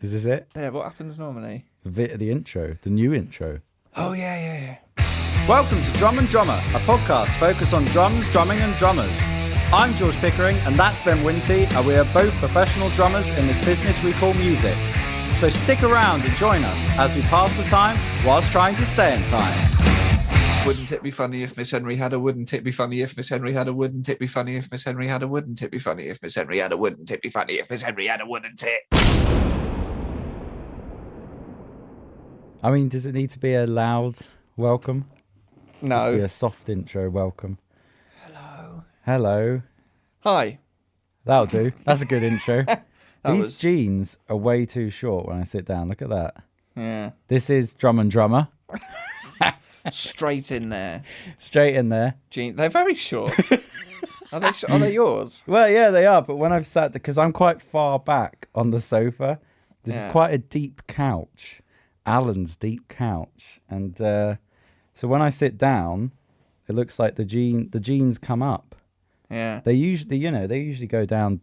Is this it? Yeah, what happens normally? The intro, the new intro. Oh, yeah. Welcome to Drum and Drummer, a podcast focused on drums, drumming and drummers. I'm George Pickering and that's Ben Winty, and we are both professional drummers in this business we call music. So stick around and join us as we pass the time whilst trying to stay in time. Wouldn't it be funny if Miss Henry had a wouldn't it be funny if Miss Henry had a wouldn't it be funny if Miss Henry had a wouldn't it be funny if Miss Henry had a wouldn't it be funny if Miss Henry had a wouldn't it? I mean, does it need to be a loud welcome? No. Just be a soft intro welcome. Hello. Hello. Hi. That'll do. That's a good intro. These was- jeans are way too short when I sit down. Look at that. Yeah. This is Drum and Drummer. Straight in there. Straight in there. They're very short. Are they yours? Well, yeah, they are. But when I've sat, because I'm quite far back on the sofa, this is quite a deep couch, Alan's deep couch, and so when I sit down, it looks like the jeans come up. Yeah. They usually go down,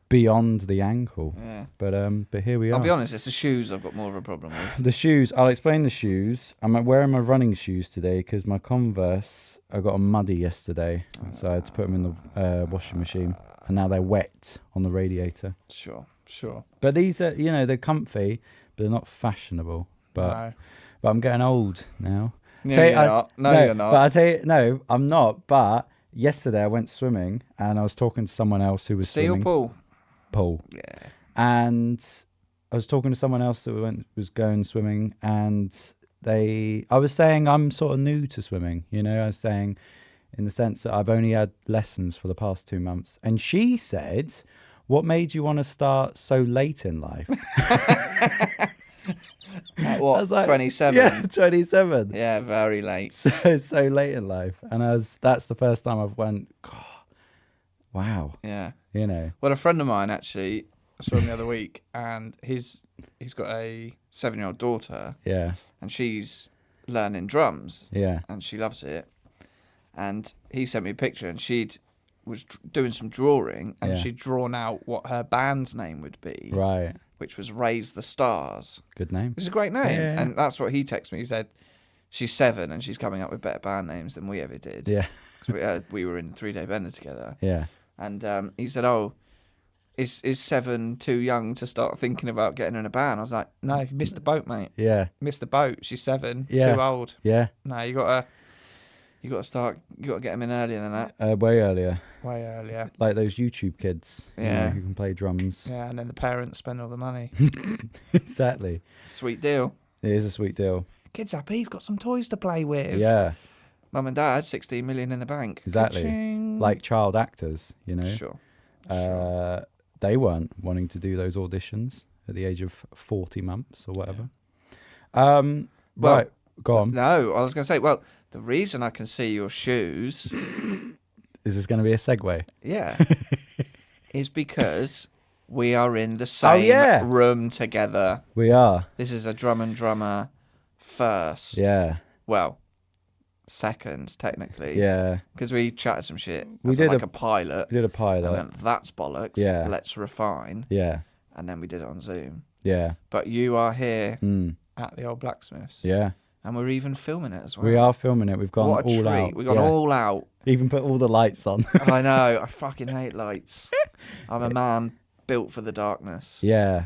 beyond the ankle. Yeah. But here we are. I'll be honest, it's the shoes I've got more of a problem with. The shoes, I'll explain the shoes. I'm wearing my running shoes today because my Converse, I got them muddy yesterday. So I had to put them in the washing machine. And now they're wet on the radiator. Sure. But these are, they're comfy, but they're not fashionable. But I'm getting old now. No, you're not. No, you're not. But I tell you, no, I'm not. But yesterday I went swimming and I was talking to someone else who was swimming. Pool. Yeah. And I was talking to someone else that was going swimming, and I was saying I'm sort of new to swimming. I was saying in the sense that I've only had lessons for the past 2 months. And she said, "What made you want to start so late in life?" What? I was like, 27. Yeah, 27. Yeah, very late. So late in life, and that's the first time I've went, God, wow. Yeah. Well, a friend of mine actually, I saw him the other week, and he's got a 7-year-old daughter. Yeah. And she's learning drums. Yeah. And she loves it. And he sent me a picture, and was doing some drawing, and she'd drawn out what her band's name would be. Right. Which was Raise the Stars. Good name. Which is a great name. Yeah. And that's what he texted me. He said, she's 7 and she's coming up with better band names than we ever did. Yeah. 'Cause we were in 3-Day Bender together. Yeah. And he said, "Oh, is 7 too young to start thinking about getting in a band?" I was like, "No, you missed the boat, mate. Yeah. Missed the boat. She's 7. Yeah. Too old. Yeah. No, you got to start. You got to get them in earlier than that. Way earlier. Way earlier. Like those YouTube kids. Yeah. Who can play drums. Yeah, and then the parents spend all the money. Exactly. Sweet deal. It is a sweet deal. Kid's happy. He's got some toys to play with. Yeah. Mum and Dad, 16 million in the bank. Exactly. Ka-ching. Like child actors, Sure. They weren't wanting to do those auditions at the age of 40 months or whatever. Right, go on. No, I was going to say, well, the reason I can see your shoes, Is this going to be a segue? yeah, is because we are in the same room together. We are. This is a Drum and Drummer first. Yeah. Well, second, technically. Yeah. Because we chatted some shit. We did like a pilot. We did a pilot. And then that's bollocks. Yeah. Let's refine. Yeah. And then we did it on Zoom. Yeah. But you are here at the old blacksmiths. Yeah. And we're even filming it as well. We are filming it. We've gone what a all treat. out. We've gone all out. Even put all the lights on. I know. I fucking hate lights. I'm a man built for the darkness. Yeah.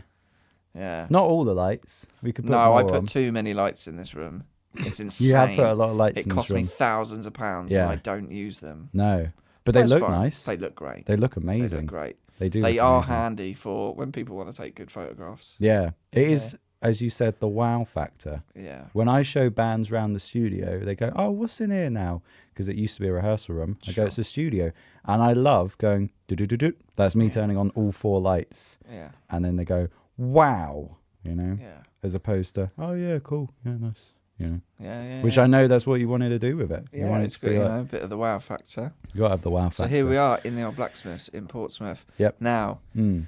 Yeah. Not all the lights. We could put No, more I put on. too many lights in this room. It's insane. You have put a lot of lights in It this cost me room. thousands of pounds and I don't use them. No. But they That's look fine. nice. They look great. They look amazing. They look great. They do. They look are amazing. handy for when people want to take good photographs. Yeah. It is, as you said, the wow factor. Yeah. When I show bands around the studio, they go, "Oh, what's in here now?" Because it used to be a rehearsal room. I go, "It's a studio," and I love going do do do do. That's me turning on all 4 lights. Yeah. And then they go, "Wow," Yeah. as opposed to, "Oh yeah, cool, yeah, nice," Yeah. Which I know that's what you wanted to do with it. You Yeah, wanted it's to be good, like, a bit of the wow factor. you got to have the wow factor. So here we are in the old blacksmiths in Portsmouth. Yep. Now, the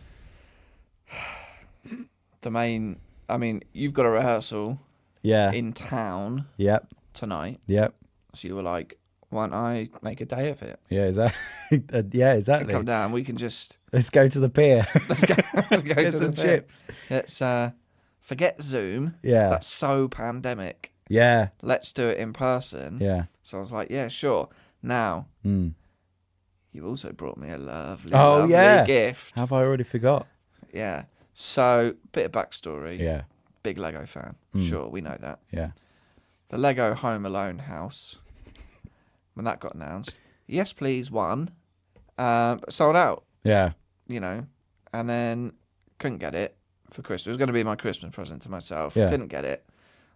main. I mean, you've got a rehearsal. Yeah. In town. Yep. Tonight. Yep. So you were like, why don't I make a day of it? Yeah, yeah, And exactly. come down. We can just Let's go to the pier. let's go Get to some the pit. chips. Let's forget Zoom. Yeah. That's so pandemic. Yeah. Let's do it in person. Yeah. So I was like, yeah, sure. Now, Mm. you've also brought me a lovely, Oh, lovely yeah. gift. Have I already forgot? Yeah. So, bit of backstory. Yeah. Big Lego fan. Mm. Sure, we know that. Yeah. The Lego Home Alone house, when that got announced, Yes Please won, sold out, Yeah. you know, and then couldn't get it for Christmas. It was going to be my Christmas present to myself. Yeah. Couldn't get it.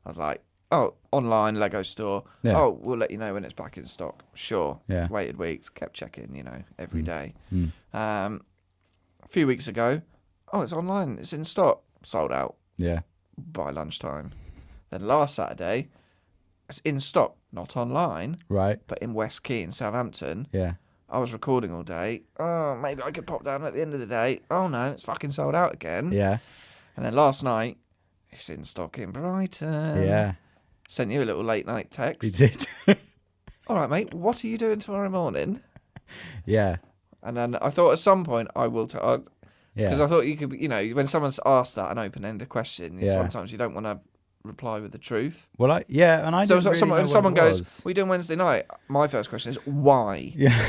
I was like, oh, online Lego store. Yeah. Oh, we'll let you know when it's back in stock. Sure. Yeah. Waited weeks, kept checking, you know, every day. Mm. A few weeks ago, oh, it's online. It's in stock. Sold out Yeah. by lunchtime. Then last Saturday, it's in stock, not online, Right. but in West Key in Southampton. Yeah. I was recording all day. Oh, maybe I could pop down at the end of the day. Oh no, it's fucking sold out again. Yeah. And then last night, it's in stock in Brighton. Yeah. Sent you a little late night You text. did. All right, mate, what are you doing tomorrow morning? Yeah. And then I thought at some point I will tell. Because Yeah. I thought you could, you know, when someone's asked that an open-ended question, Yeah. sometimes you don't want to reply with the truth. Well, and I So didn't really know when what someone it goes, was. "What are you doing Wednesday night?" My first question is, why? Yeah.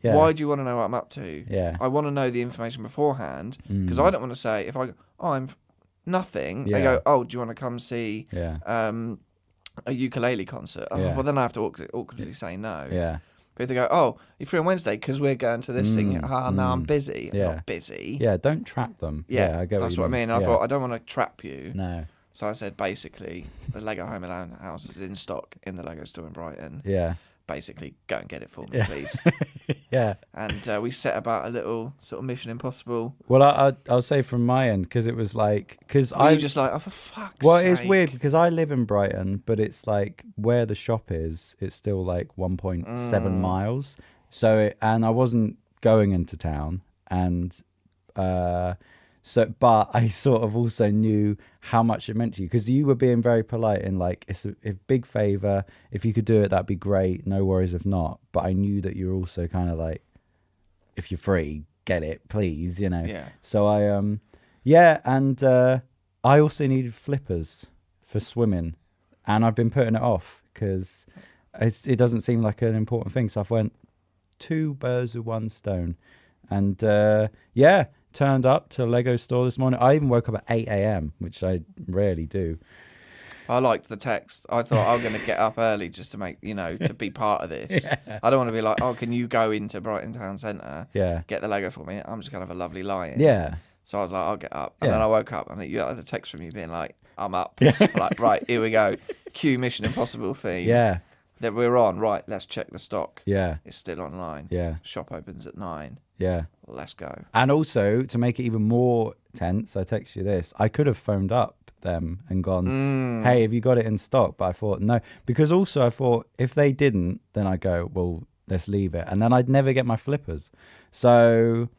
Yeah. Why do you want to know what I'm up to? Yeah. I want to know the information beforehand because I don't want to say if I go, "Oh, I'm nothing." They Yeah. go, "Oh, do you want to come see Yeah. a ukulele concert?" Oh, Yeah. well, then I have to awkwardly say no. Yeah. But if they go, "Oh, you're free on Wednesday because we're going to this thing," no, I'm busy. I'm Yeah. not busy. Yeah. Don't trap them. Yeah, I get that's what what you I mean. And I Yeah. thought I don't want to trap you. No. So I said, basically, the Lego Home Alone house is in stock in the Lego store in Brighton. Yeah. Basically, go and get it for me, Yeah. please. Yeah. And we set about a little sort of Mission Impossible. Well, I'll say from my end because it was like Were you just like, oh, for fuck's Well, sake. it's weird because I live in Brighton, but it's like where the shop is, it's still like 1.7 miles. So, and I wasn't going into town, and but I sort of also knew how much it meant to you because you were being very polite and like, it's a big favor. If you could do it, that'd be great. No worries if not. But I knew that you're also kind of like, if you're free, get it, please, you know. Yeah. So and I also needed flippers for swimming, and I've been putting it off because it doesn't seem like an important thing. So I've went 2 birds with 1 stone, and turned up to a Lego store this morning. I even woke up at 8 a.m, which I rarely do. I liked the text. I thought I'm going to get up early just to make, you know, to be part of this. Yeah. I don't want to be like, oh, can you go into Brighton Town Centre, Yeah. get the Lego for me? I'm just going to have a lovely lie in. Yeah. So I was like, I'll get up. And Yeah. then I woke up and you had a text from you being like, I'm up. Yeah. I'm like, right, here we go. Cue Mission Impossible theme. Yeah. That we're on. Right, let's check the stock. Yeah. It's still online. Yeah. Shop opens at 9. Yeah. Let's go. And also, to make it even more tense, I text you this. I could have phoned up them and gone, hey, have you got it in stock? But I thought, no. Because also I thought, if they didn't, then I'd go, well, let's leave it. And then I'd never get my flippers. So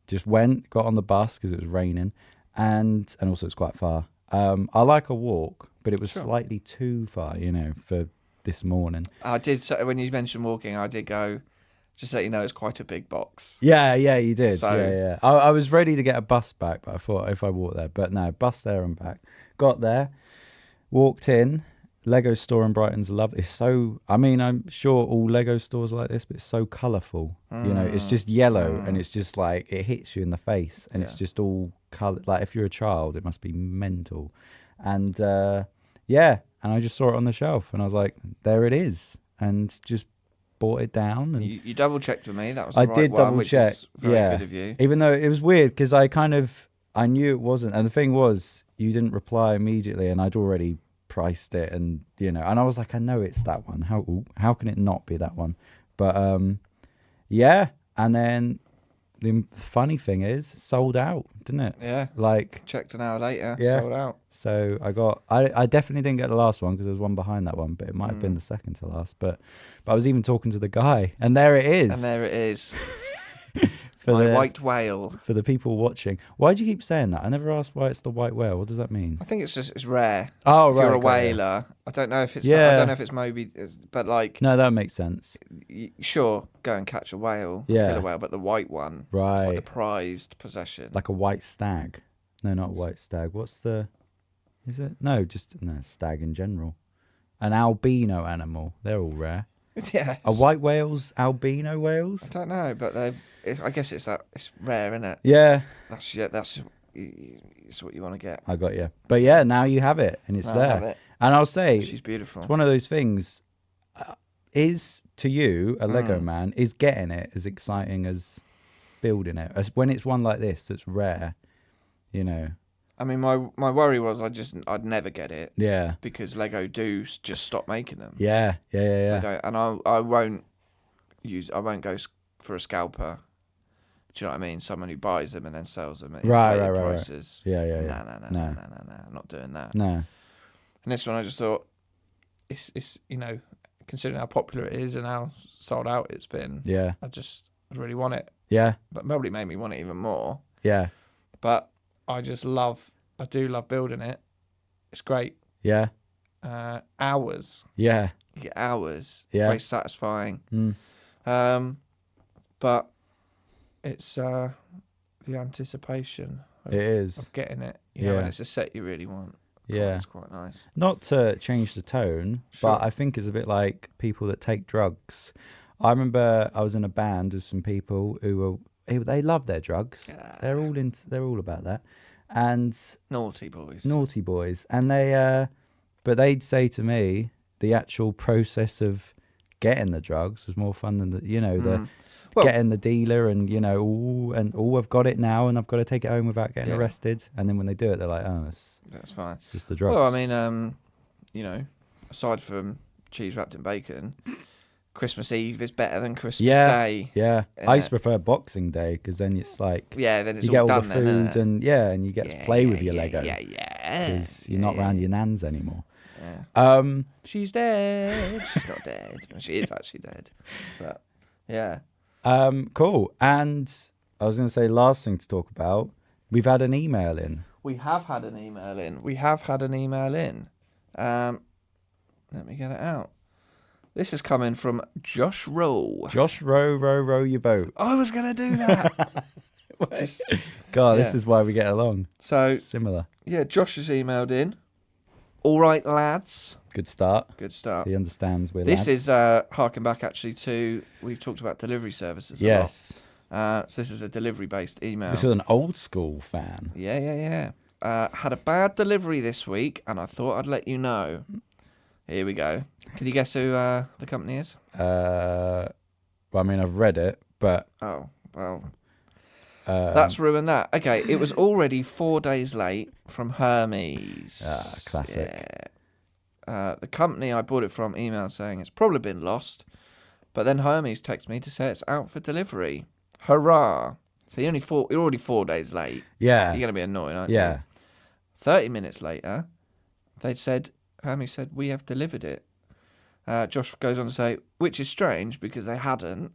just got on the bus because it was raining. And also it's quite far. I like a walk, but it was slightly too far, you know, for this morning. I did say, when you mentioned walking, I did go, just to let you know, it's quite a big box. Yeah, you did. So- Yeah. I was ready to get a bus back, but I thought if I walked there. But no, bus there and back. Got there, walked in. Lego store in Brighton's lovely. It's so, I mean, I'm sure all Lego stores are like this, but it's so colourful. You know, it's just yellow and it's just like, it hits you in the face and it's just all colour. Like if you're a child, it must be mental. And and I just saw it on the shelf and I was like, there it is. And just bought it down. And You double checked with me. That was the I right did one, double which check. is very good of you. Even though it was weird because I knew it wasn't. And the thing was, you didn't reply immediately and I'd already priced it and, you know, and I was like, I know it's that one. How can it not be that one? But and then the funny thing is, sold out, didn't it? Yeah. Like, Checked an hour later. Yeah. Sold out. so I definitely didn't get the last one because there was one behind that one, but it might have been the second to last. But I was even talking to the guy, and there it is. And there it is. My white whale. For the people watching. Why do you keep saying that? I never asked why it's the white whale. What does that mean? I think it's rare. Oh, if right. you're a got ya. whaler, I don't know if it's. Yeah. I don't know if it's Moby, but like. No, that makes sense. Sure, go and catch a whale, Yeah. kill a whale, but the white one, Right. it's like the prized possession. Like a white stag. No, not a white stag. What's the... Is it? No, just... No, stag in general. An albino animal. They're all rare. Yeah. Are white whales albino whales? I don't know, but I guess it's rare, isn't it? Yeah. That's what you want to get. I got you. But yeah, now you have it, and it's Now there. I have it. And I'll say... She's beautiful. It's one of those things... is, to you, a Lego man, is getting it as exciting as building it? As when it's one like this that's rare, you know... I mean, my worry was I'd never get it. Yeah. Because Lego do just stop making them. Yeah. They don't, and I won't go for a scalper. Do you know what I mean? Someone who buys them and then sells them at inflated prices. Right. Yeah. No. I'm not doing that. No. And this one, I just thought, it's considering how popular it is and how sold out it's been. Yeah. I really want it. Yeah. But probably made me want it even more. Yeah. But I do love building it. It's great. Yeah. Hours. Yeah. You get hours. Yeah. Very satisfying. But it's the anticipation It is. of getting it. You know, and it's a set you really want. Yeah. It's quite nice. Not to change the tone, but I think it's a bit like people that take drugs. I remember I was in a band with some people they love their drugs. Yeah. They're all about that. And Naughty boys. And but they'd say to me the actual process of getting the drugs was more fun than getting the dealer and I've got it now and I've got to take it home without getting arrested. And then when they do it, they're like, oh, that's fine. It's just the drugs. Well, I mean, aside from cheese wrapped in bacon, Christmas Eve is better than Christmas Day. Yeah, I used to prefer Boxing Day because then it's like then it's you get all done the food and you get to play with your Lego. Yeah. Because you're not round your nans anymore. Yeah. She's dead. She's not dead. She is actually dead. But yeah. Cool. And I was going to say last thing to talk about. We've had an email in. We have had an email in. Let me get it out. This is coming from Josh Rowe. Josh Rowe, row your boat. I was going to do that. This is why we get along. So similar. Yeah, Josh has emailed in. All right, lads. Good start. He understands we're This lads. is harking back actually to, we've talked about delivery services a lot. So this is a delivery-based email. This is an old school fan. Yeah. Had a bad delivery this week, and I thought I'd let you know. Here we go. Can you guess who the company is? Well, I mean, I've read it, but... Oh, well... that's ruined that. Okay, it was already 4 days late from Hermes. Classic. Yeah. The company I bought it from emailed saying it's probably been lost, but then Hermes texted me to say it's out for delivery. Hurrah! So you're already 4 days late. Yeah. You're going to be annoyed, aren't you? Yeah. 30 minutes later, Hermes said, we have delivered it. Josh goes on to say, which is strange because they hadn't.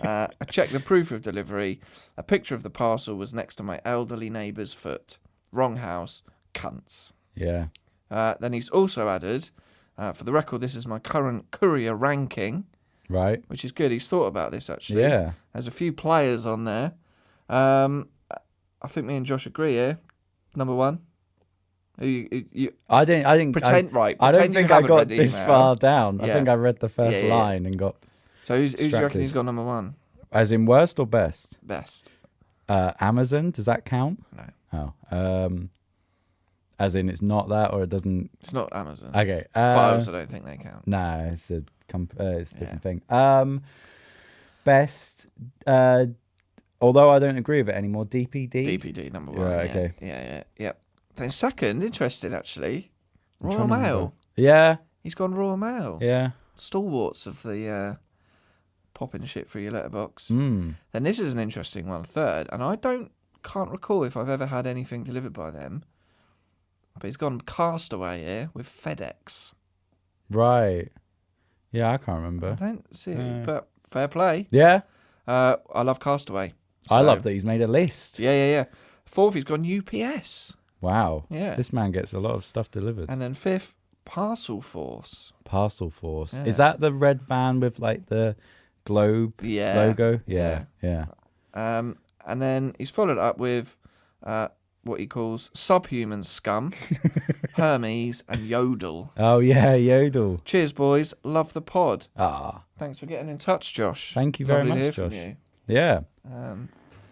I checked the proof of delivery. A picture of the parcel was next to my elderly neighbour's foot. Wrong house. Cunts. Yeah. Then he's also added, for the record, this is my current courier ranking. Right. Which is good. He's thought about this, actually. Yeah. There's a few players on there. I think me and Josh agree here. Number one. I didn't pretend. I don't think I got this far down. I think I read the first line and got. So who's do you reckon he's got number one? As in worst or best? Best. Amazon, does that count? No. Oh. As in it's not that, or it doesn't. It's not Amazon. Okay. But I also don't think they count. No, it's a different thing. Best. Although I don't agree with it anymore. DPD. DPD number one. Right, yeah. Okay. Yeah. Then second, interested actually, Royal Mail. Yeah. He's gone Royal Mail. Yeah. Stalwarts of the popping shit through your letterbox. Mm. Then this is an interesting one, third, and I can't recall if I've ever had anything delivered by them. But he's gone Castaway here with FedEx. Right. Yeah, I can't remember. I don't see it, but fair play. Yeah. I love Castaway. I So, love that he's made a list. Yeah. Fourth, he's gone UPS. Wow. Yeah. This man gets a lot of stuff delivered. And then fifth, Parcel Force. Parcel Force. Yeah. Is that the red van with like the globe logo? Yeah. And then he's followed up with what he calls Subhuman Scum, Hermes, and Yodel. Oh, yeah, Yodel. Cheers, boys. Love the pod. Ah, Thanks for getting in touch, Josh. thank you very Lovely to much, hear Josh. from you. Yeah.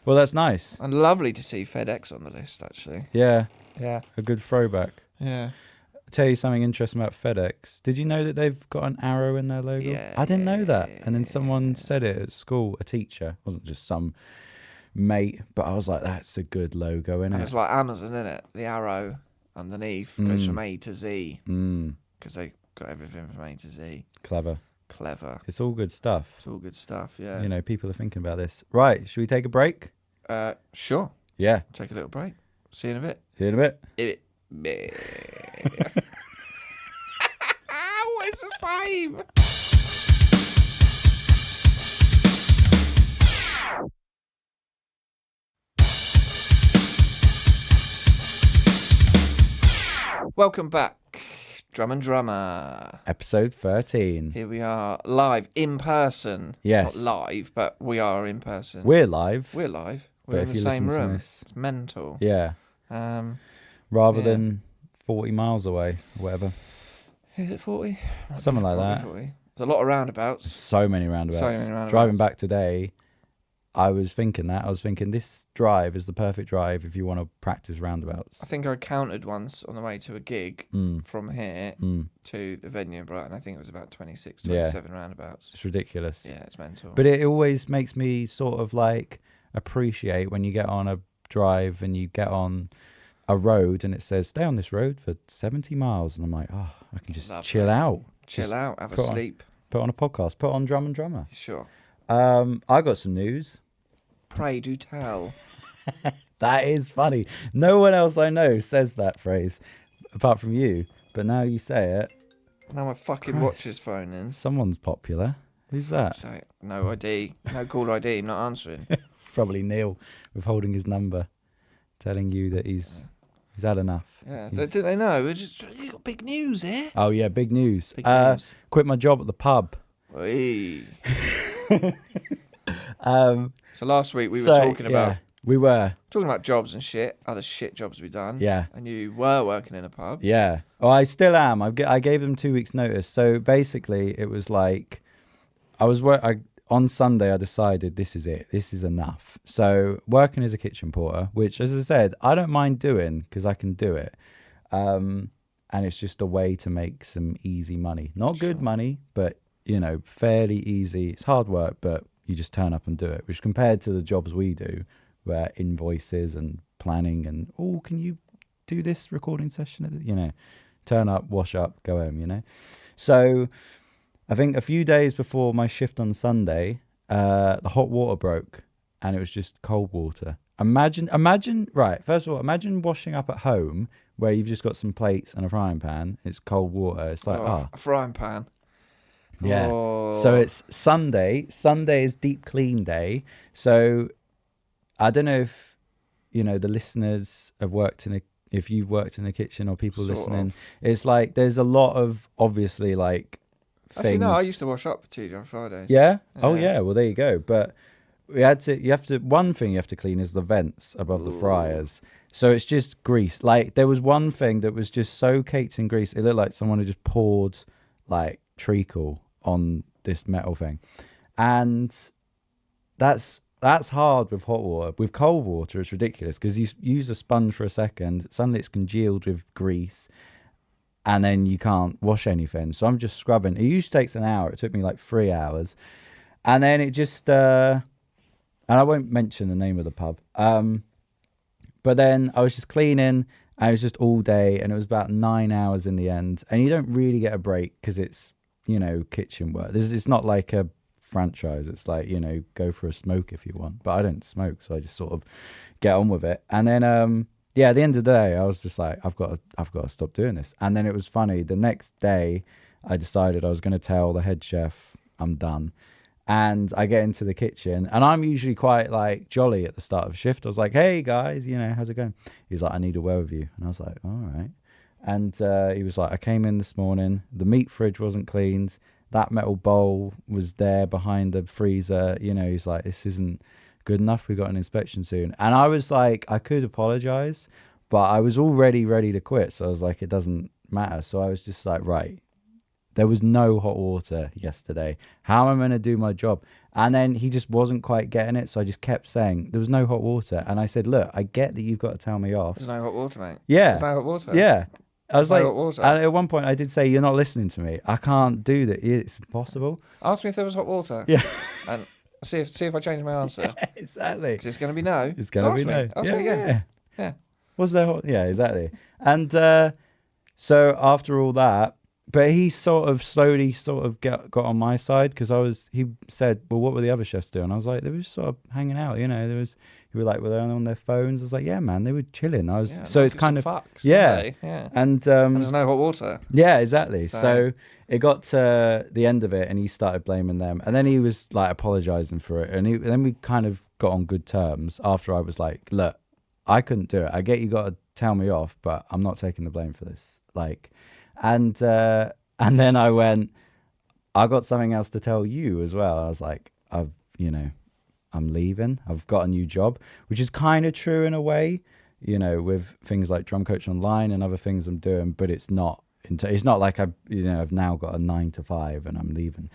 Well, that's nice. And lovely to see FedEx on the list, actually. Yeah, Yeah. a good throwback. Yeah. I'll tell you something interesting about FedEx. Did you know that they've got an arrow in their logo? Yeah, I didn't know that. And then someone said it at school, a teacher. It wasn't just some mate, but I was like, that's a good logo, And innit? it's like Amazon, isn't it? The arrow underneath goes from A to Z. Because they got everything from A to Z. Clever. Clever. It's all good stuff. It's all good stuff, yeah. You know, people are thinking about this. Right, should we take a break? Sure. Yeah. Take a little break. See you in a bit. See you in a bit. It's the same. Welcome back, Drum and Drummer. Episode 13. Here we are, live, in person. Yes. Not live, but we are in person. We're live. We're live. But We're in if the you same listen to room. this- It's mental. Yeah. Um, Rather Yeah. than 40 miles away, whatever. is it 40? Something like Probably that. 40. There's a lot of roundabouts. So many roundabouts. So many roundabouts. Driving back today, I was thinking this drive is the perfect drive if you want to practice roundabouts. I think I counted once on the way to a gig from here to the venue in Brighton. I think it was about 26, 27 roundabouts. It's ridiculous. Yeah, it's mental. But it always makes me sort of like appreciate when you get on a drive and you get on a road and it says stay on this road for 70 miles and I'm like, oh, I can just chill out. Chill out, have a put on- sleep. Put on a podcast, put on Drum and Drummer. Sure. I got some news. Pray do tell. That is funny. No one else I know says that phrase apart from you. But now you say it, Now my fucking Christ. watch is phoning. someone's popular. Who's that? So no ID, no call ID, not answering. It's probably Neil withholding his number, telling you that he's had enough. Yeah, He's- do they know? You got big news here. Oh yeah, big news. Big news. Quit my job at the pub. Oi. So last week we were talking about we were. jobs and shit, other shit jobs we've done. Yeah. And you were working in a pub. Yeah. Oh, I still am. I gave them 2 weeks notice. So basically it was like on Sunday I decided this is it. This is enough. So working as a kitchen porter, which as I said, I don't mind doing because I can do it. And it's just a way to make some easy money. Not good money, but you know, fairly easy. It's hard work, but you just turn up and do it, which compared to the jobs we do, where invoices and planning and, oh, can you do this recording session? You know, turn up, wash up, go home, you know. So I think a few days before my shift on Sunday, the hot water broke and it was just cold water. Imagine, right, first of all, imagine washing up at home where you've just got some plates and a frying pan. It's cold water. It's like, A frying pan. yeah. Oh. So it's Sunday. Sunday is deep clean day. So I don't know if, you know, the listeners have if you've worked in the kitchen or people Sort listening. of. It's like there's a lot of obviously like things. Actually, no, I used to wash up for TJ on Fridays. Yeah? Oh, Yeah. yeah. Well, there you go. But one thing you have to clean is the vents above the fryers. So it's just grease. Like there was one thing that was just so caked in grease. It looked like someone had just poured like treacle on this metal thing. And that's hard with hot water. With cold water, it's ridiculous because you use a sponge for a second, suddenly it's congealed with grease, and then you can't wash anything. So I'm just scrubbing. It usually takes an hour. It took me like 3 hours. And then it just, and I won't mention the name of the pub. But then I was just cleaning, and it was just all day, and it was about 9 hours in the end. And you don't really get a break because it's, you know, kitchen work. It's not like a franchise. It's like, you know, go for a smoke if you want. But I don't smoke, so I just sort of get on with it. And then, at the end of the day, I was just like, I've got to stop doing this. And then it was funny. The next day, I decided I was going to tell the head chef I'm done. And I get into the kitchen, and I'm usually quite like jolly at the start of a shift. I was like, "Hey guys, how's it going?" He's like, "I need a word with you," and I was like, "All right." And he was like, "I came in this morning. The meat fridge wasn't cleaned. That metal bowl was there behind the freezer. He's like, this isn't good enough. We got an inspection soon." And I was like, I could apologize, but I was already ready to quit. So I was like, it doesn't matter. So I was just like, right. There was no hot water yesterday. How am I going to do my job? And then he just wasn't quite getting it. So I just kept saying, there was no hot water. And I said, look, I get that you've got to tell me off. There's no hot water, mate. Yeah. There's no hot water. Yeah. I was There's like, no hot water. and at one point I did say, you're not listening to me. I can't do that. It's impossible. Ask me if there was hot water. Yeah. And see if I change my answer. Yeah, exactly. Because it's going to be no. It's going to be no. Ask me again. Yeah. Was there hot? Yeah, exactly. And so after all that, but he sort of slowly got on my side, because he said, well, what were the other chefs doing? I was like, they were just sort of hanging out, he was like, were they on their phones? I was like, yeah, man, they were chilling. So it's kind of, fucks, yeah. And there's no hot water. Yeah, exactly. So it got to the end of it, and he started blaming them, and then he was like apologizing for it, and then we kind of got on good terms after I was like, look, I couldn't do it. I get you got to tell me off, but I'm not taking the blame for this. And then I went, I got something else to tell you as well. I was like, I'm leaving. I've got a new job, which is kind of true in a way, with things like Drum Coach Online and other things I'm doing, but it's not like I've now got a 9 to 5 and I'm leaving.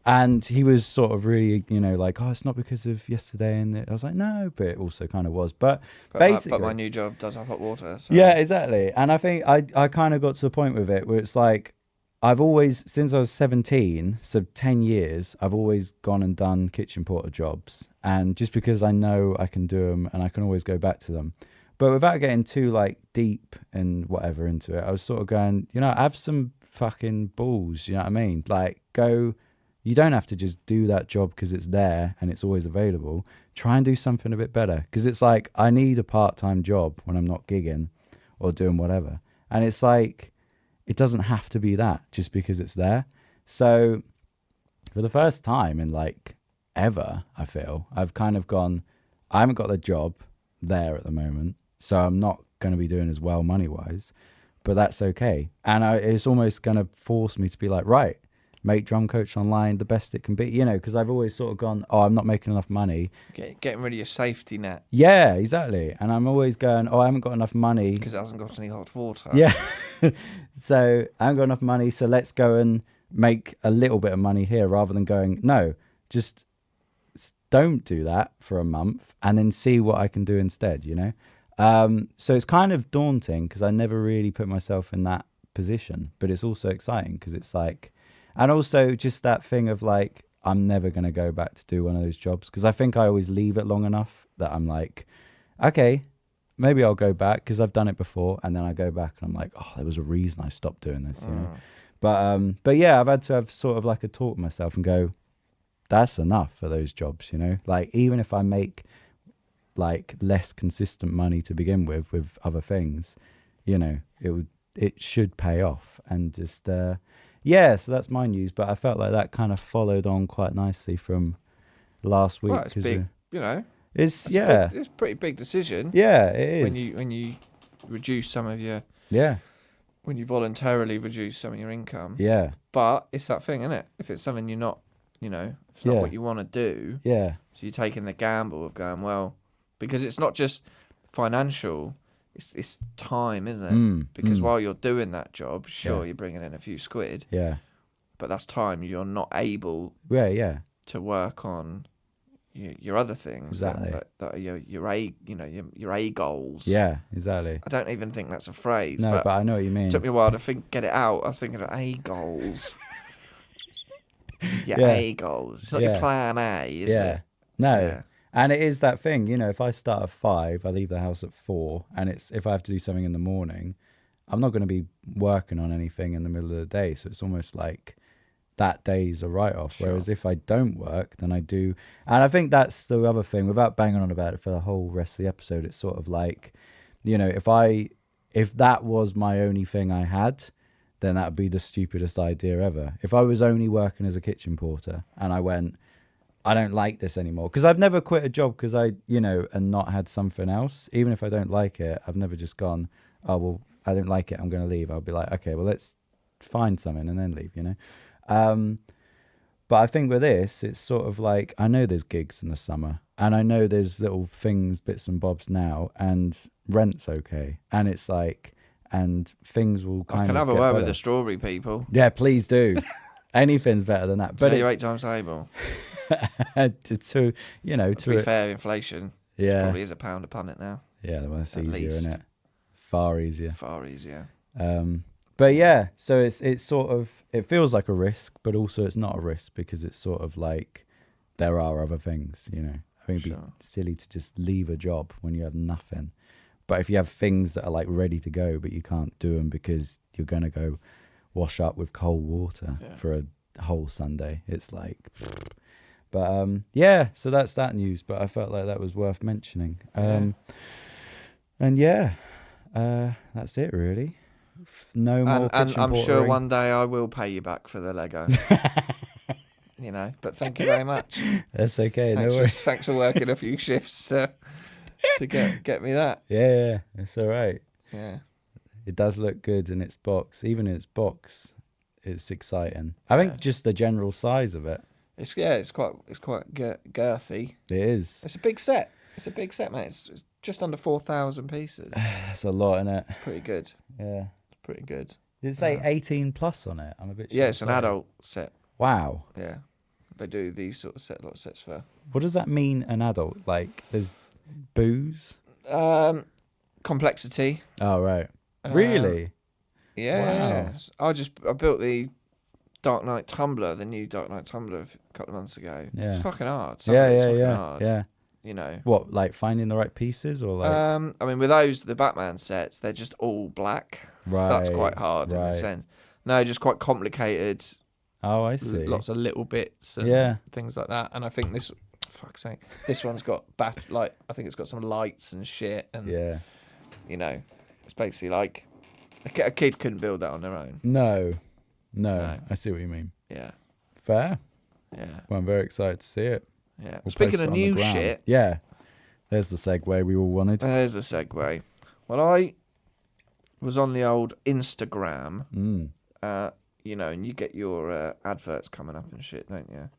And he was sort of really, like, oh, it's not because of yesterday. And I was like, no, but it also kind of was. But basically... But my new job does have hot water. So. Yeah, exactly. And I think I kind of got to the point with it where it's like, I've always, since I was 17, so 10 years, I've always gone and done kitchen porter jobs. And just because I know I can do them and I can always go back to them. But without getting too, like, deep and whatever into it, I was sort of going, have some fucking balls, you know what I mean? Like, go... You don't have to just do that job because it's there and it's always available. Try and do something a bit better, because it's like, I need a part-time job when I'm not gigging or doing whatever. And it's like, it doesn't have to be that just because it's there. So for the first time in like ever, I feel I've kind of gone, I haven't got the job there at the moment, so I'm not going to be doing as well money-wise, but that's okay. And it's almost going to force me to be like, right, make Drum Coach Online the best it can be, because I've always sort of gone, oh, I'm not making enough money. Getting rid of your safety net. Yeah, exactly. And I'm always going, oh, I haven't got enough money. Because it hasn't got any hot water. Yeah. So I haven't got enough money, so let's go and make a little bit of money here, rather than going, no, just don't do that for a month and then see what I can do instead, So it's kind of daunting, because I never really put myself in that position, but it's also exciting, because it's like, and also just that thing of like, I'm never going to go back to do one of those jobs, because I think I always leave it long enough that I'm like, okay, maybe I'll go back because I've done it before. And then I go back and I'm like, oh, there was a reason I stopped doing this, But yeah, I've had to have sort of like a talk with myself and go, that's enough for those jobs, like, even if I make like less consistent money to begin with other things, it should pay off. And just, yeah, so that's my news, but I felt like that kind of followed on quite nicely from last week. Well, it's big, It's it's a pretty big decision. Yeah, it is. When you reduce some of your when you voluntarily reduce some of your income. Yeah. But it's that thing, isn't it? If it's something you're not, it's not what you want to do. Yeah. So you're taking the gamble of going, well, because it's not just financial. It's time, isn't it? Because while you're doing that job, sure, you're bringing in a few squid. Yeah. But that's time you're not able to work on your other things. Exactly. That are your A goals. Yeah, exactly. I don't even think that's a phrase. No, but I know what you mean. It took me a while to get it out. I was thinking of A goals. A goals. It's not your plan A, is it? No. Yeah. And it is that thing, if I start at 5, I leave the house at 4, and if I have to do something in the morning, I'm not going to be working on anything in the middle of the day. So it's almost like that day's a write-off. Sure. Whereas if I don't work, then I do. And I think that's the other thing, without banging on about it for the whole rest of the episode, it's sort of like, if that was my only thing I had, then that would be the stupidest idea ever. If I was only working as a kitchen porter and I went, I don't like this anymore. Because I've never quit a job because I, and not had something else. Even if I don't like it, I've never just gone, oh, well, I don't like it, I'm going to leave. I'll be like, okay, well, let's find something and then leave, But I think with this, it's sort of like, I know there's gigs in the summer and I know there's little things, bits and bobs now, and rent's okay. And it's like, and things will kind of I can have a get word better. with the strawberry people. Yeah, please do. Anything's better than that. But But you're 8 times able. to be fair, inflation probably is £1 a punnet now. Yeah, well, that's At easier, least. isn't it? Far easier. Far easier. But yeah, so it's sort of, it feels like a risk, but also it's not a risk because it's sort of like there are other things, I think it'd be silly to just leave a job when you have nothing. But if you have things that are like ready to go, but you can't do them because you're going to go wash up with cold water for a whole Sunday, it's like, but so that's that news. But I felt like that was worth mentioning. And that's it really. No more and kitchen I'm portering. sure one day I will pay you back for the Lego. But thank you very much. That's okay. No worries. Thanks for working a few shifts to get me that. Yeah, it's all right. Yeah, it does look good in its box. Even in its box, it's exciting. I think just the general size of it. It's quite girthy. It is. It's a big set. Mate. It's just under 4,000 pieces. That's a lot, isn't it? It's pretty good. Yeah, pretty good. Did it say 18 plus on it? I'm a bit. Yeah, it's an adult set. Wow. Yeah, they do these sort of sets for. What does that mean? An adult? Like there's booze? Complexity. Oh right. Really? Yeah. Wow. I built the Dark Knight Tumbler, the new Dark Knight Tumbler a couple of months ago. Yeah. It's fucking hard. Hard. Yeah. What, like finding the right pieces or like? I mean, with the Batman sets, they're just all black. Right. So that's quite hard in a sense. No, just quite complicated. Oh, I see. Lots of little bits and things like that. And I think this, fuck's sake, this one's got I think it's got some lights and shit. And it's basically like a kid couldn't build that on their own. No. I see what you mean. Yeah. Fair. Yeah. Well, I'm very excited to see it. Yeah. We'll Speaking of new shit. Yeah. There's the segue we all wanted. There's the segue. Well, I was on the old Instagram. And you get your adverts coming up and shit, don't you?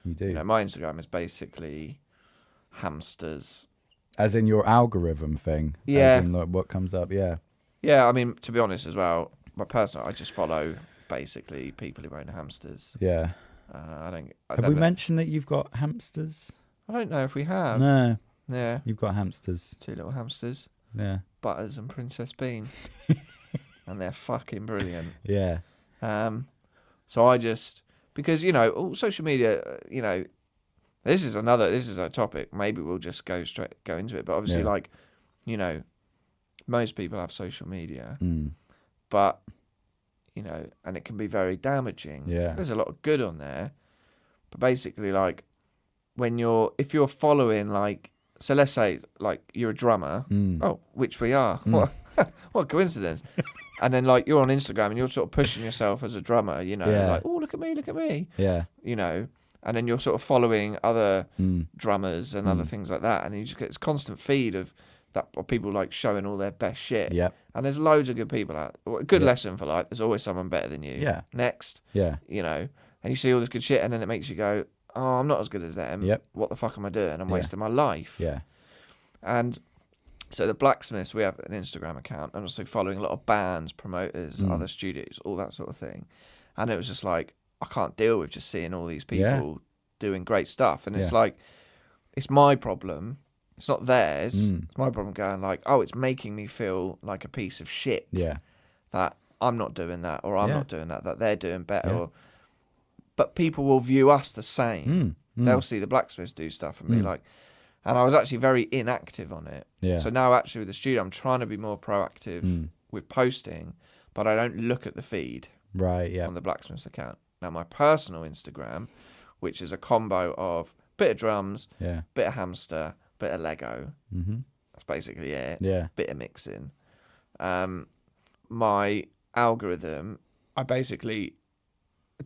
You do. My Instagram is basically hamsters. As in your algorithm thing? Yeah. As in like what comes up, yeah. Yeah, I mean, to be honest as well, I just follow basically people who own hamsters. Yeah. Have we mentioned that you've got hamsters? I don't know if we have. No. Yeah. You've got hamsters. 2 little hamsters. Yeah. Butters and Princess Bean. And they're fucking brilliant. Yeah. So I just, because, all social media, this is a topic. Maybe we'll just go into it. But obviously, most people have social media. But, and it can be very damaging. Yeah. There's a lot of good on there. But basically, if you're following, so let's say, you're a drummer. Which we are. What a coincidence. And then, you're on Instagram and you're sort of pushing yourself as a drummer, oh, look at me. Yeah. And then you're sort of following other drummers and other things like that. And you just get this constant feed of people, showing all their best shit. Yeah. And there's loads of good people out there. A good lesson for there's always someone better than you. Yeah. Next. Yeah. And you see all this good shit and then it makes you go, oh, I'm not as good as them. Yep. What the fuck am I doing? I'm wasting my life. Yeah. And so the Blacksmiths, we have an Instagram account and also following a lot of bands, promoters, other studios, all that sort of thing. And it was just I can't deal with just seeing all these people doing great stuff. And it's it's my problem. It's not theirs. It's my problem going it's making me feel like a piece of shit. Yeah. That I'm not doing that or I'm not doing that they're doing better. But people will view us the same. They'll see the Blacksmiths do stuff and be like, and I was actually very inactive on it. Yeah. So now actually with the studio, I'm trying to be more proactive with posting, but I don't look at the feed on the Blacksmiths account. Now my personal Instagram, which is a combo of bit of drums, bit of hamster, bit of Lego. That's basically it. Yeah. Bit of mixing. My algorithm, I basically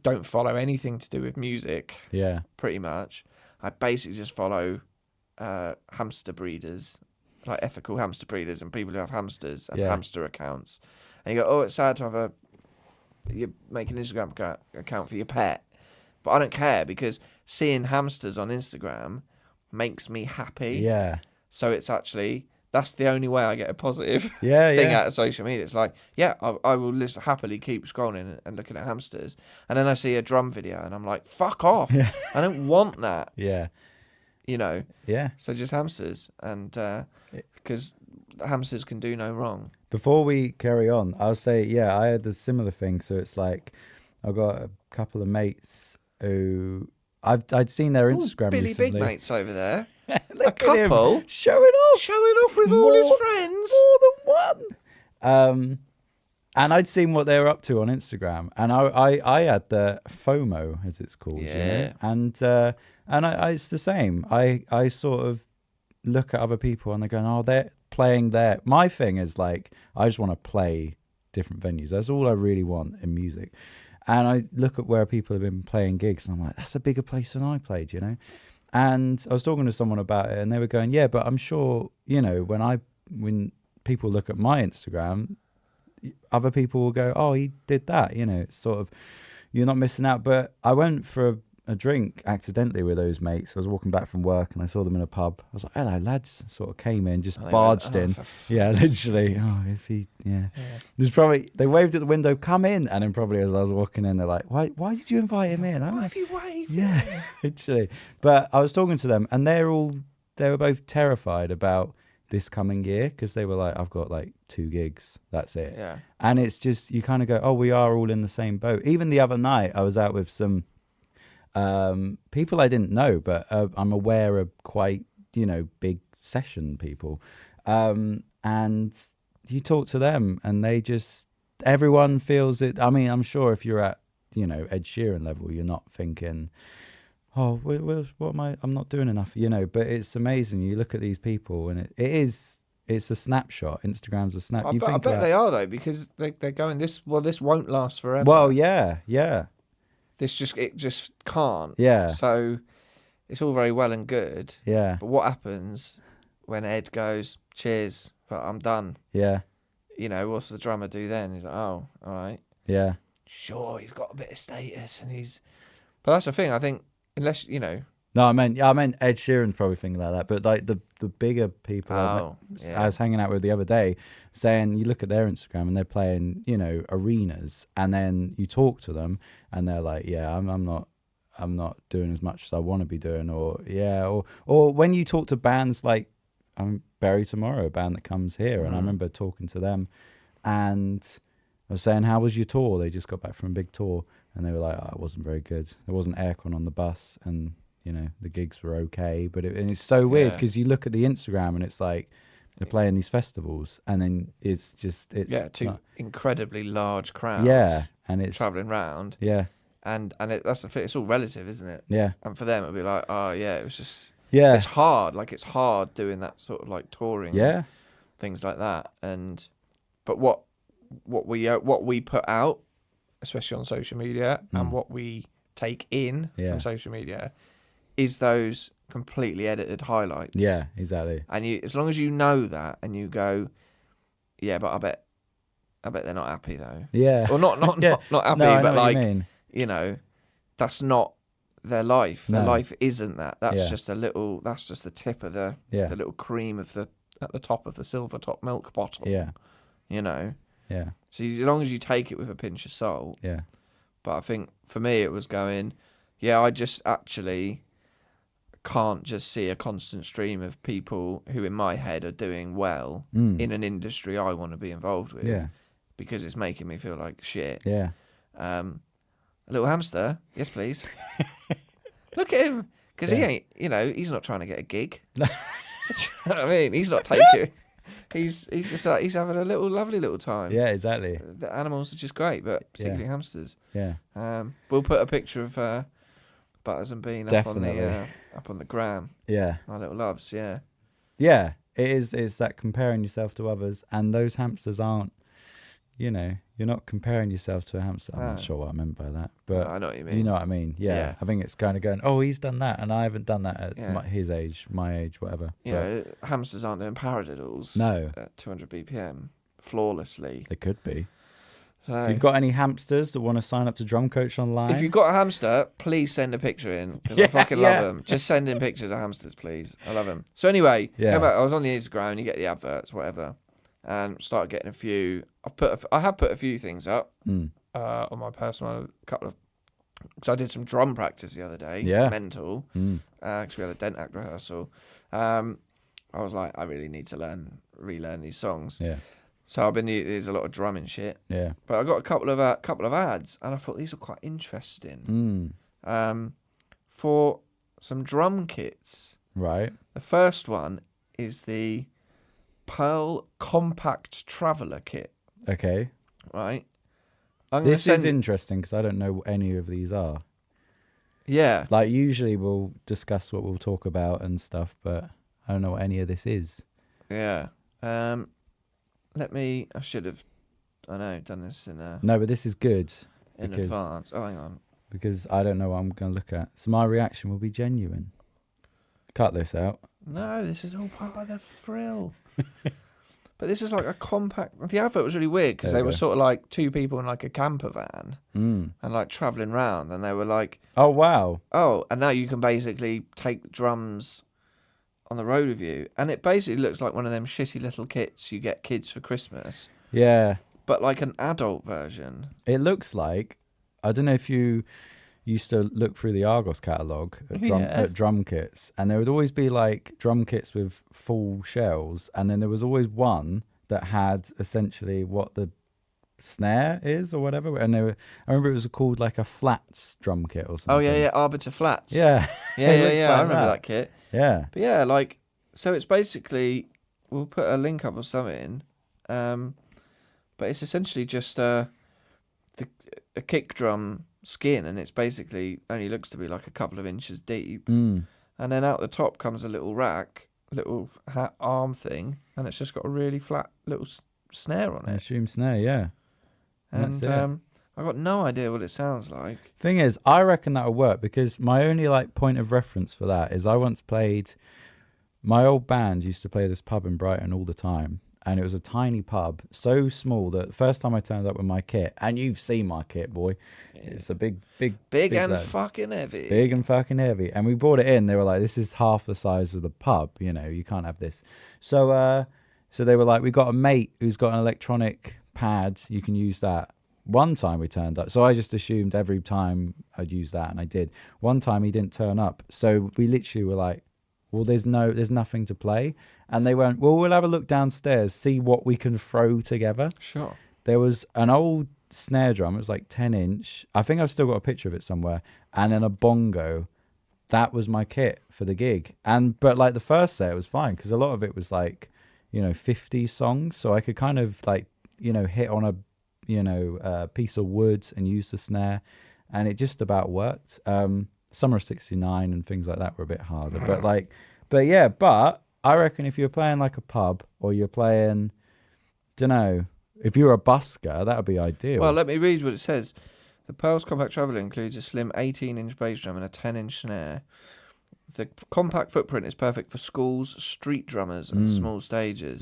don't follow anything to do with music. Yeah. Pretty much. I basically just follow hamster breeders, like ethical hamster breeders, and people who have hamsters and hamster accounts. And you go, oh, it's sad to have you make an Instagram account for your pet, but I don't care because seeing hamsters on Instagram makes me happy. Yeah. So it's actually, that's the only way I get a positive Yeah, thing yeah. out of social media. It's like, yeah, I will happily keep scrolling and looking at hamsters. And then I see a drum video and I'm like, fuck off. Yeah. I don't want that, Yeah. you know. Yeah. So just hamsters. And because hamsters can do no wrong. Before we carry on, I'll say, yeah, I had a similar thing. So it's like, I've got a couple of mates who I'd seen their Instagram Billy recently. Big Mates over there. Look A at him, couple showing off. showing off with all his friends. More than one. And I'd seen what they were up to on Instagram, and I had the FOMO, as it's called. Yeah. You know? And I it's the same. I sort of look at other people and they're going, oh, they're playing there. My thing is like, I just want to play different venues. That's all I really want in music. And I look at where people have been playing gigs and I'm like, that's a bigger place than I played, you know? And I was talking to someone about it and they were going, yeah, but I'm sure, you know, when people look at my Instagram, other people will go, oh, he did that, you know, it's sort of, you're not missing out. But I went for a drink accidentally with those mates. I was walking back from work and I saw them in a pub. I was like, hello, lads. Sort of came in, just barged in. Yeah, literally. Oh, if he, yeah. There's probably, they waved at the window, come in. And then probably as I was walking in, they're like, why did you invite him in? Why have you waved? Yeah, literally. But I was talking to them and they were both terrified about this coming year because they were like, I've got like 2 gigs. That's it. Yeah. And it's just, you kind of go, oh, we are all in the same boat. Even the other night, I was out with some people I didn't know, but I'm aware of quite, you know, big session people. And you talk to them and they just, everyone feels it. I mean, I'm sure if you're at, you know, Ed Sheeran level, you're not thinking, oh, what am I'm not doing enough, you know, but it's amazing. You look at these people and it's a snapshot. Instagram's a snap. I bet they are though, because they're going, this won't last forever. Well, yeah. It just can't. Yeah. So it's all very well and good. Yeah. But what happens when Ed goes, cheers, but I'm done? Yeah. You know, what's the drummer do then? He's like, oh, all right. Yeah. Sure, he's got a bit of status but that's the thing, I think, unless, you know. No, I meant Ed Sheeran's probably thinking like that, but like the bigger people I was hanging out with the other day, saying you look at their Instagram and they're playing, you know, arenas, and then you talk to them and they're like, yeah, I'm not doing as much as I want to be doing, or when you talk to bands like Bury Tomorrow, a band that comes here, and I remember talking to them, and I was saying, how was your tour? They just got back from a big tour, and they were like, oh, it wasn't very good. There wasn't aircon on the bus, and you know, the gigs were okay, but it's so weird because you look at the Instagram and it's like they're playing these festivals, and then it's two incredibly large crowds. Yeah, and it's traveling round. Yeah, and that's the thing. It's all relative, isn't it? Yeah. And for them, it'll be like, oh yeah, it was just It's hard. Like it's hard doing that sort of like touring. Yeah. Things like that, but what we put out, especially on social media, and what we take in from social media, is those completely edited highlights. Yeah, exactly. And as long as you know that, and you go, yeah, but I bet they're not happy though. Yeah. Or not happy, no, but like, you know, that's not their life. No. Their life isn't that. That's just that's just the tip of the little cream at the top of the silver top milk bottle. Yeah. You know. Yeah. So as long as you take it with a pinch of salt. Yeah. But I think for me it was going, yeah, I just actually can't just see a constant stream of people who in my head are doing well in an industry I want to be involved with. Yeah. Because it's making me feel like shit. Yeah. A little hamster, yes please. Look at him, because he ain't, you know, he's not trying to get a gig. Do you know what I mean? He's not taking. He's just like, he's having a lovely little time. Yeah, exactly. The animals are just great, but particularly hamsters. Yeah. We'll put a picture of Butters and Bean up on the gram. Yeah. Our little loves. Yeah. Yeah. It's that comparing yourself to others, and those hamsters aren't you know, you're not comparing yourself to a hamster. I'm No. not sure what I meant by that, but I know what you mean. you know what I mean. Yeah. Yeah. I think it's kind of going, oh, he's done that, and I haven't done that at Yeah. his age, my age, whatever. You know, hamsters aren't doing paradiddles No, at 200 BPM flawlessly. they could be. So, If you've got any hamsters that want to sign up to Drum Coach online, if you've got a hamster, please send a picture in because Yeah, I fucking yeah. love them. Just send in pictures of hamsters, please. I love them. So anyway, Yeah. I was on the Instagram. You get the adverts, whatever, and started getting a few. I have put a few things up on my personal couple of. Because I did some drum practice the other day. Yeah. Mental. Because we had a dent act rehearsal. I was like, I really need to relearn these songs. Yeah. So there's a lot of drumming shit. Yeah. But I got a couple of ads, and I thought these were quite interesting. For some drum kits. Right. The first one is the Pearl Compact Traveller Kit. Okay. Right. This is interesting because I don't know what any of these are. Yeah. Like usually we'll discuss what we'll talk about and stuff, but I don't know what any of this is. Yeah. I should have, done this in No, but this is good advance. Oh, hang on. because I don't know what I'm going to look at. So my reaction will be genuine. Cut this out. No, this is all part of the thrill. But this is like a compact. The advert was really weird because There they we were go. sort of like two people in like a camper van and like traveling round, and they were like, Oh, wow. oh, and now you can basically take the drums on the road with you, and it basically looks like one of them shitty little kits you get kids for Christmas, Yeah. but like an adult version. It looks like, I don't know if you used to look through the Argos catalogue at drum kits, and there would always be like drum kits with full shells, and then there was always one that had essentially what the snare is or whatever, and I remember it was called like a flats drum kit or something. Oh yeah, Arbiter Flats. Yeah. yeah, It yeah, looks yeah. like I remember that. that kit. Yeah. But yeah, like, so it's basically, we'll put a link up or something, but it's essentially just a kick drum skin, and it's basically only looks to be like a couple of inches deep, and then out the top comes a little rack, little arm thing, and it's just got a really flat little snare on I it. assume snare, yeah. And That's it. I got no idea what it sounds like. Thing is, I reckon that'll work because my only like point of reference for that is I once played. My old band used to play this pub in Brighton all the time, and it was a tiny pub, so small that the first time I turned up with my kit, and you've seen my kit, boy, it's a big And load. fucking heavy. Big and fucking heavy. And we brought it in. They were like, "This is half the size of the pub. You know, you can't have this." So they were like, "We got a mate who's got an electronic pad. You can use that." One time we turned up, so I just assumed every time I'd use that, and I did. One time he didn't turn up, so we literally were like, "Well, there's nothing to play," and they went, "Well, we'll have a look downstairs, see what we can throw together." Sure. There was an old snare drum. It was like 10-inch. I think I've still got a picture of it somewhere, and then a bongo. That was my kit for the gig, but like the first set, it was fine because a lot of it was like, 50 songs, so I could kind of like, hit on a piece of wood and use the snare, and it just about worked. Summer of '69 and things like that were a bit harder, but I reckon if you're playing like a pub or you're playing, dunno, if you're a busker, that would be ideal. Well, let me read what it says. The Pearls Compact Traveller includes a slim 18-inch bass drum and a 10-inch snare. The compact footprint is perfect for schools, street drummers, and small stages.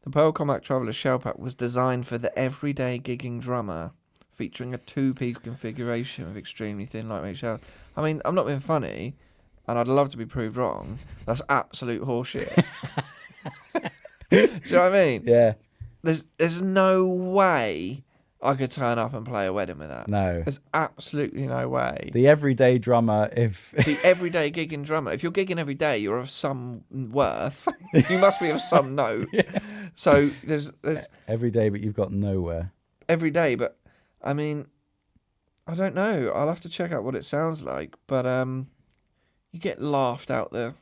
The Pearl Compact Traveller shell pack was designed for the everyday gigging drummer, featuring a two-piece configuration with extremely thin, lightweight shells. I mean, I'm not being funny, and I'd love to be proved wrong. That's absolute horseshit. Do you know what I mean? Yeah. There's no way I could turn up and play a wedding with that. No. There's absolutely no way. The everyday drummer, The everyday gigging drummer. If you're gigging every day, you're of some worth. You must be of some note. Yeah. So there's every day, but you've got nowhere. every day, but I mean, I don't know. I'll have to check out what it sounds like. But you get laughed out the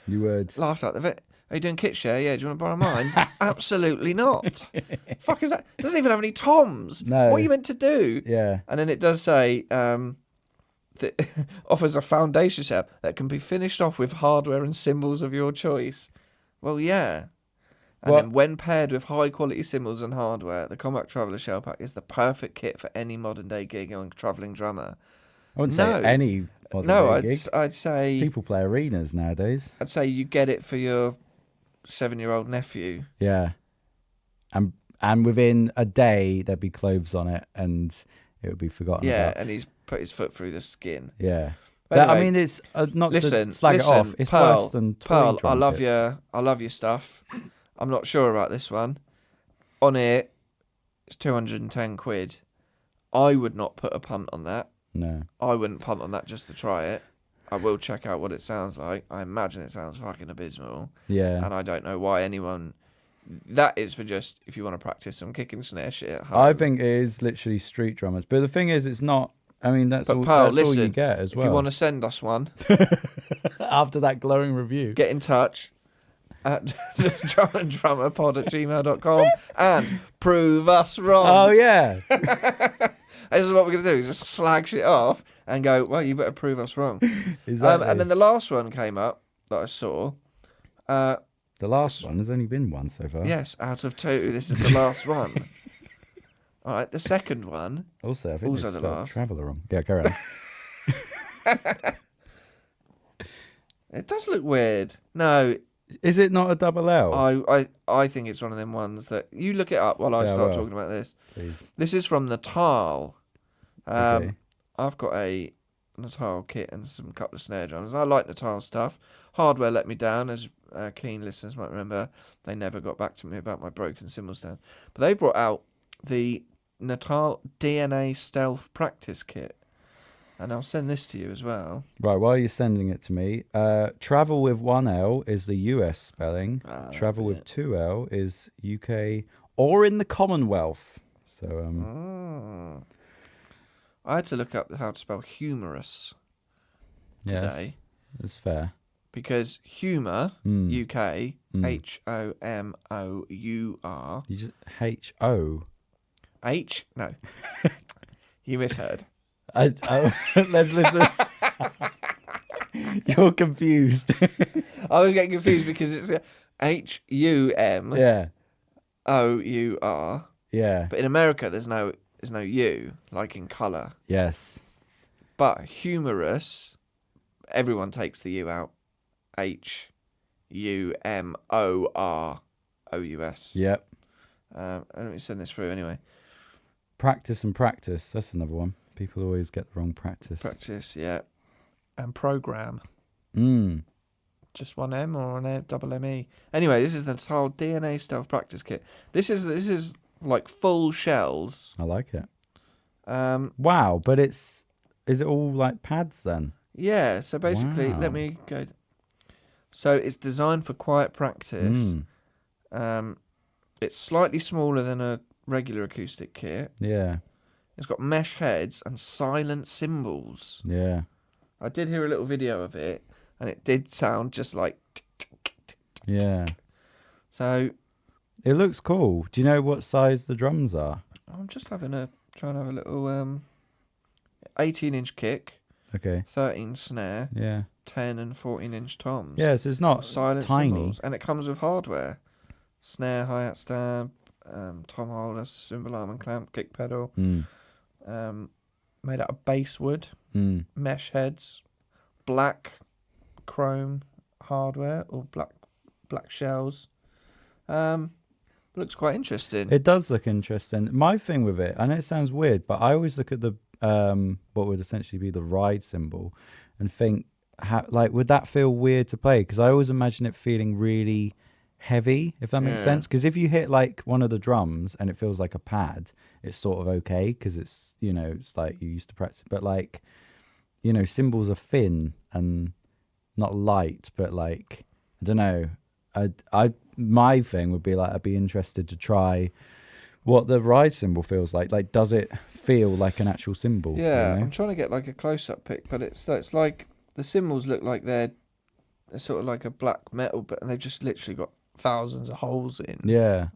Are you doing kit share? Yeah, do you want to borrow mine? Absolutely not. Fuck is that? It doesn't even have any toms. No. What are you meant to do? Yeah. And then it does say that offers a foundation setup that can be finished off with hardware and symbols of your choice. Well, yeah. And then when paired with high-quality cymbals and hardware, the Compact Traveller Shell Pack is the perfect kit for any modern-day gig or travelling drummer. I wouldn't say any modern day gig. I'd say... People play arenas nowadays. I'd say you get it for your 7-year-old nephew. Yeah. And within a day, there'd be clothes on it and it would be forgotten about. Yeah, and he's put his foot through the skin. Yeah. Anyway, I mean, it's not listen, to slag it off. It's Pearl, worse than toy Pearl, drum kits. I love your stuff. I'm not sure about this one. On it, it's 210 quid. I would not put a punt on that. No. I wouldn't punt on that just to try it. I will check out what it sounds like. I imagine it sounds fucking abysmal. Yeah. And I don't know why anyone... That is for just if you want to practice some kick and snare shit at home. I think it is literally street drummers. But the thing is, it's not... I mean, that's all you get as well. If you want to send us one... After that glowing review. Get in touch at drumanddrummerpod@gmail.com and prove us wrong. Oh, yeah. This is what we're going to do. Just slag shit off and go, well, you better prove us wrong. Exactly. And then the last one came up that I saw. The last one, there's only been one so far. Yes, out of 2. This is the last one. All right, the second one. Also, I think Also it's the spelled last. Traveller wrong. Yeah, carry on. It does look weird. No. Is it not a double L? I think it's one of them ones that... You look it up while I start talking about this. Please. This is from Natal. Okay. I've got a Natal kit and some couple of snare drums. I like Natal stuff. Hardware let me down, as keen listeners might remember. They never got back to me about my broken cymbal stand. But they brought out the Natal DNA Stealth Practice Kit. And I'll send this to you as well. Right, while you're sending it to me, travel with 1L is the US spelling. Travel with 2L is UK or in the Commonwealth. So, I had to look up how to spell humorous today. Yes, that's fair. Because humour, UK, HOMOUR. You just H-O. H? No. You misheard. Let's listen. You're confused. I was getting confused because it's HUMOUR. Yeah. Yeah. But in America, there's no U, like in colour. Yes. But humorous, everyone takes the U out. HUMOROUS. Yep. Let me send this through anyway. Practice and practice. That's another one. People always get the wrong practice. Practice, yeah. And program. Just one M or an double M-E. Anyway, this is the Natal DNA Stealth Practice Kit. This is like full shells. I like it. Wow, but is it all like pads then? Yeah, so basically, Wow. let me go. So it's designed for quiet practice. It's slightly smaller than a regular acoustic kit. Yeah. It's got mesh heads and silent cymbals. Yeah. I did hear a little video of it, and it did sound just like... Yeah. So... It looks cool. Do you know what size the drums are? I'm just trying to have a little 18-inch kick. Okay. 13 snare. Yeah. 10 and 14-inch toms. Yeah, so it's not silent tiny. cymbals, and it comes with hardware. Snare, hi-hat stand, tom holder, cymbal arm and clamp, kick pedal. Made out of basswood, mesh heads, black chrome hardware or black shells. Looks quite interesting. It does look interesting. My thing with it, I know it sounds weird, but I always look at the what would essentially be the ride cymbal and think, would that feel weird to play? Because I always imagine it feeling really heavy, if that makes sense. Because if you hit like one of the drums and it feels like a pad, it's sort of okay because it's, it's like you used to practice. But like, cymbals are thin and not light, but like, I don't know. My thing would be like, I'd be interested to try what the ride cymbal feels like. Like, does it feel like an actual cymbal? Yeah, I'm trying to get like a close-up pic, but it's like the cymbals look like they're sort of like a black metal, but they've just literally got thousands of holes in. Yeah.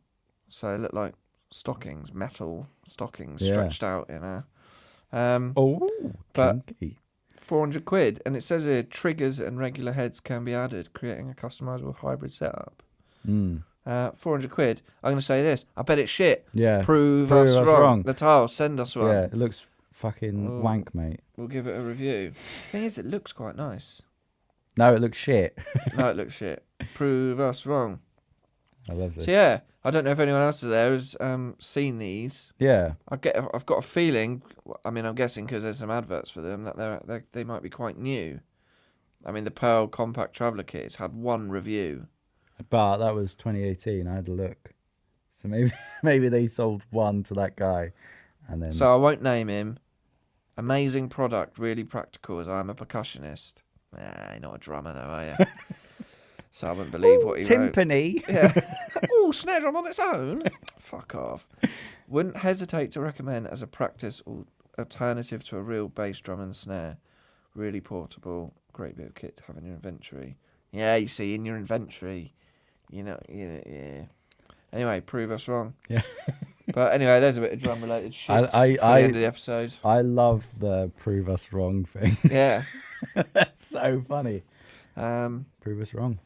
So they look like stockings, metal stockings stretched out, but kinky. 400 quid, and it says here triggers and regular heads can be added, creating a customizable hybrid setup. £400. I'm going to say this. I bet it's shit. Yeah. Prove us wrong. The tile, send us one. Yeah, it looks fucking wank, mate. We'll give it a review. Thing is, it looks quite nice. No, it looks shit. No, it looks shit. Prove us wrong. I love this. So yeah, I don't know if anyone else there has seen these. Yeah. I've got a feeling. I mean, I'm guessing because there's some adverts for them that they might be quite new. I mean, the Pearl Compact Traveller Kit has had one review. But that was 2018. I had a look. So maybe they sold one to that guy. And then. So I won't name him. Amazing product, really practical as I'm a percussionist. You're not a drummer though, are you? So I wouldn't believe what he wrote. Timpani. Yeah. Oh, snare drum on its own? Fuck off. Wouldn't hesitate to recommend as a practice alternative to a real bass drum and snare. Really portable. Great bit of kit to have in your inventory. Yeah, you see, in your inventory. Yeah. Anyway, prove us wrong. Yeah. But anyway, there's a bit of drum related shit I for the end of the episode. I love the prove us wrong thing. Yeah. That's so funny. Prove us wrong.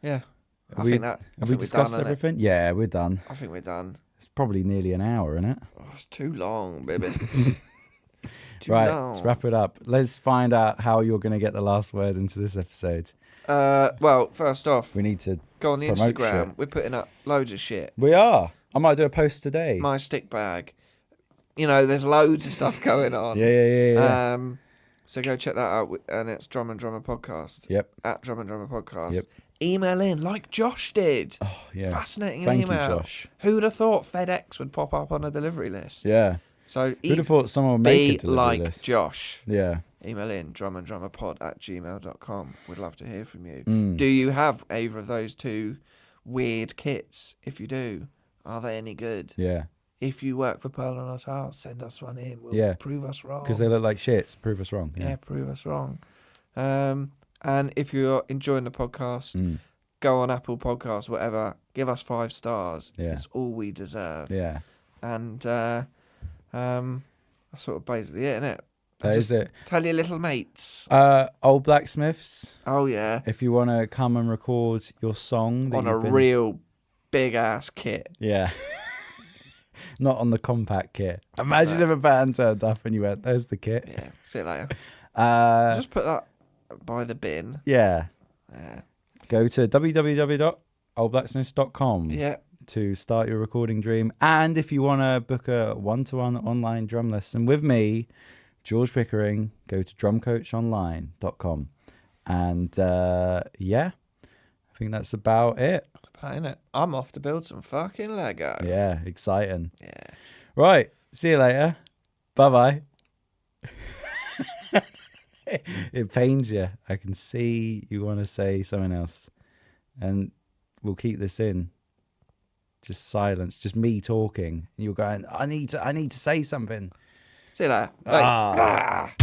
Yeah. Have we discussed everything? Yeah, we're done. I think we're done. It's probably nearly an hour, isn't it? Oh, it's too long, baby. Right, let's wrap it up. Let's find out how you're going to get the last word into this episode. Well, first off, we need to go on the promote Instagram. shit. We're putting up loads of shit. We are. I might do a post today. My stick bag. There's loads of stuff going on. Yeah. So go check that out, and it's Drum and Drummer Podcast. Yep. At Drum and Drummer Podcast. Yep. Email in like Josh did. Oh, yeah. Fascinating Thank email. you, Josh. Who'd have thought FedEx would pop up on a delivery list? Yeah. So who'd have thought someone would make a delivery like list? Josh. Yeah. Email in drumanddrummerpod@gmail.com. We'd love to hear from you. Mm. Do you have either of those two weird kits? If you do, are they any good? Yeah. If you work for Pearl and Us House, send us one in. We'll prove us wrong. Because they look like shits. Prove us wrong. Yeah, prove us wrong. And if you're enjoying the podcast, go on Apple Podcasts, whatever. Give us 5 stars. Yeah. It's all we deserve. Yeah. And that's sort of basically it, isn't it? That is it. Tell your little mates. Old Blacksmiths. Oh, yeah. If you want to come and record your song. On a real big-ass kit. Yeah. Not on the compact kit. Imagine if a band turned up and you went, there's the kit. Yeah, see you later. Just put that by the bin. Yeah. Go to www.oldblacksmiths.com to start your recording dream. And if you want to book a one-to-one online drum lesson with me, George Pickering, go to drumcoachonline.com. And I think that's about it. Ain't it? I'm off to build some fucking Lego. Yeah, exciting. Yeah. Right. See you later. Bye-bye. It pains you. I can see you want to say something else. And we'll keep this in. Just silence. Just me talking. And you're going, I need to say something. See you later. Bye.